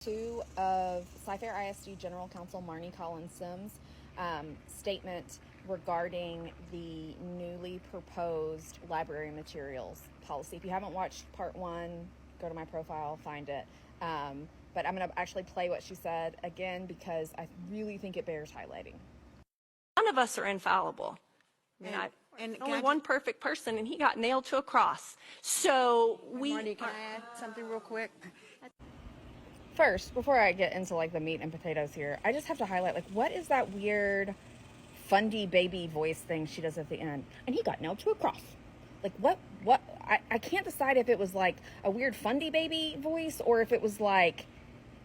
2 of CFISD General Counsel Marney Collins Sims statement regarding the newly proposed library materials policy. If you haven't watched part 1, go to my profile, find it. But I'm going to actually play what she said again because I really think it bears highlighting. None of us are infallible. Only one perfect person, and he got nailed to a cross. So Marney, can I add something real quick? First, before I get into like the meat and potatoes here, I just have to highlight like what is that weird fundy baby voice thing she does at the end? And he got nailed to a cross. Like what I can't decide if it was like a weird fundy baby voice or if it was like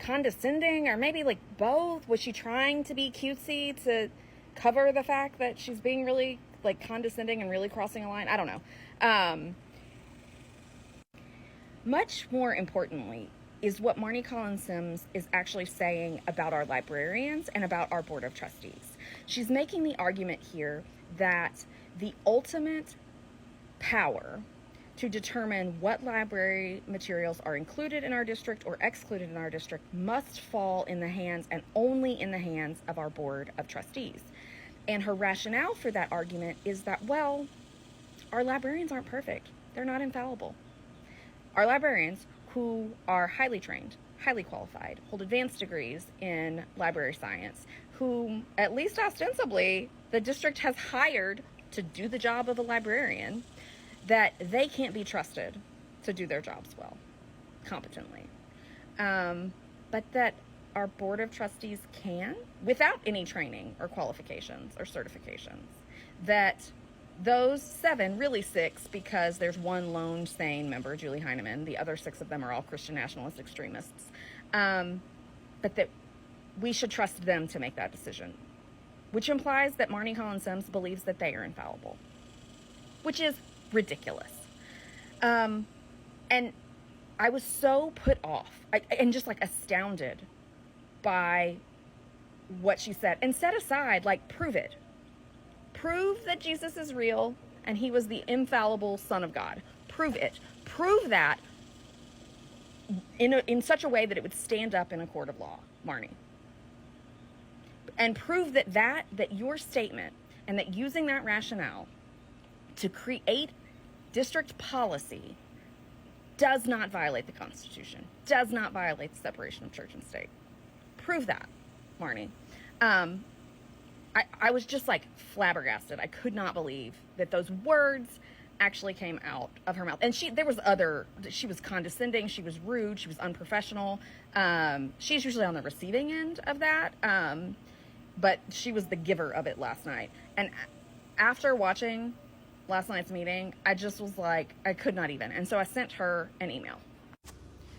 condescending or maybe like both. Was she trying to be cutesy to cover the fact that she's being really like condescending and really crossing a line? I don't know. Much more importantly is what Marney Collins Sims is actually saying about our librarians and about our Board of Trustees. She's making the argument here that the ultimate power to determine what library materials are included in our district or excluded in our district must fall in the hands and only in the hands of our Board of Trustees. And her rationale for that argument is that, well, our librarians aren't perfect. They're not infallible. Our librarians, who are highly trained, highly qualified, hold advanced degrees in library science, whom, at least ostensibly, the district has hired to do the job of a librarian, that they can't be trusted to do their jobs well, competently. But that our Board of Trustees can, without any training or qualifications or certifications, that those 7, really 6, because there's one lone sane member, Julie Heinemann. The other 6 of them are all Christian nationalist extremists. But that we should trust them to make that decision, which implies that Marney Collins Sims believes that they are infallible, which is ridiculous. And I was so put off and just like astounded by what she said. And set aside, like, prove it. Prove that Jesus is real and he was the infallible Son of God. Prove it. Prove that in such a way that it would stand up in a court of law, Marney. And prove that your statement and that using that rationale to create district policy does not violate the Constitution, does not violate the separation of church and state. Prove that, Marney. I was just like flabbergasted. I could not believe that those words actually came out of her mouth. And she was condescending, she was rude, she was unprofessional. She's usually on the receiving end of that. But she was the giver of it last night. And after watching last night's meeting, I just was like, I could not even. And so I sent her an email.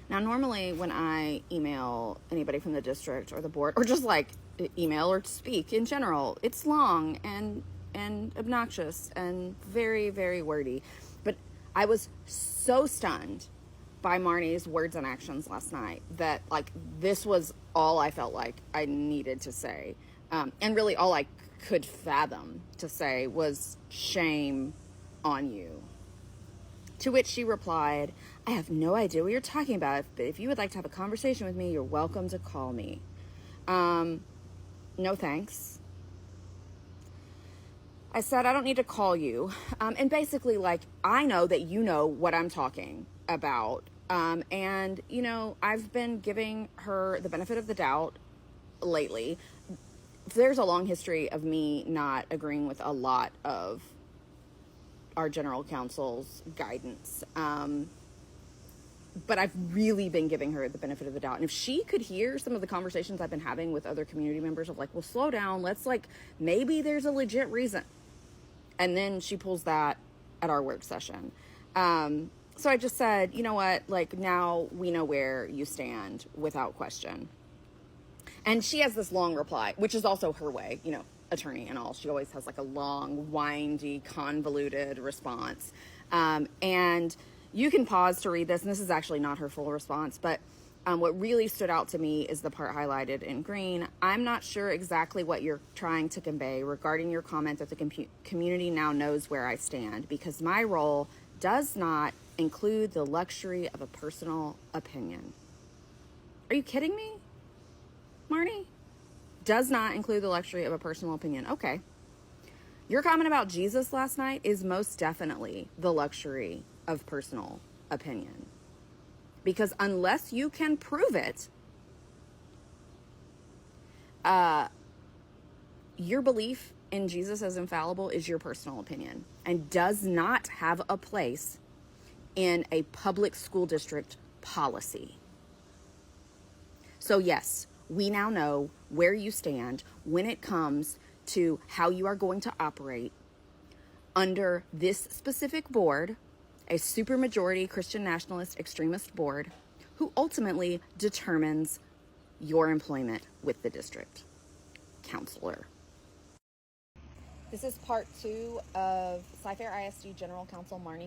Now, normally when I email anybody from the district or the board, or just like email or speak in general, it's long and obnoxious and very, very wordy. But I was so stunned by Marney's words and actions last night that like this was all I felt like I needed to say. And really all I could fathom to say was shame on you. To which she replied, I have no idea what you're talking about, but if you would like to have a conversation with me, you're welcome to call me. No thanks. I said, I don't need to call you. And basically, like, I know that you know what I'm talking about. And, you know, I've been giving her the benefit of the doubt lately. There's a long history of me not agreeing with a lot of our general counsel's guidance. But I've really been giving her the benefit of the doubt. And if she could hear some of the conversations I've been having with other community members of like, well, slow down, let's like, maybe there's a legit reason. And then she pulls that at our work session. So I just said, you know what, like now we know where you stand without question. And she has this long reply, which is also her way, you know, attorney and all. She always has like a long, windy, convoluted response. And you can pause to read this, and this is actually not her full response, but what really stood out to me is the part highlighted in green. I'm not sure exactly what you're trying to convey regarding your comment that the community now knows where I stand, because my role does not include the luxury of a personal opinion. Are you kidding me? Marney? Does not include the luxury of a personal opinion. Okay. Your comment about Jesus last night is most definitely the luxury of personal opinion. Because unless you can prove it, your belief in Jesus as infallible is your personal opinion and does not have a place in a public school district policy. So yes, we now know where you stand when it comes to how you are going to operate under this specific board, a supermajority Christian nationalist extremist board, who ultimately determines your employment with the district counselor. This is part 2 of CFISD General Counsel Marney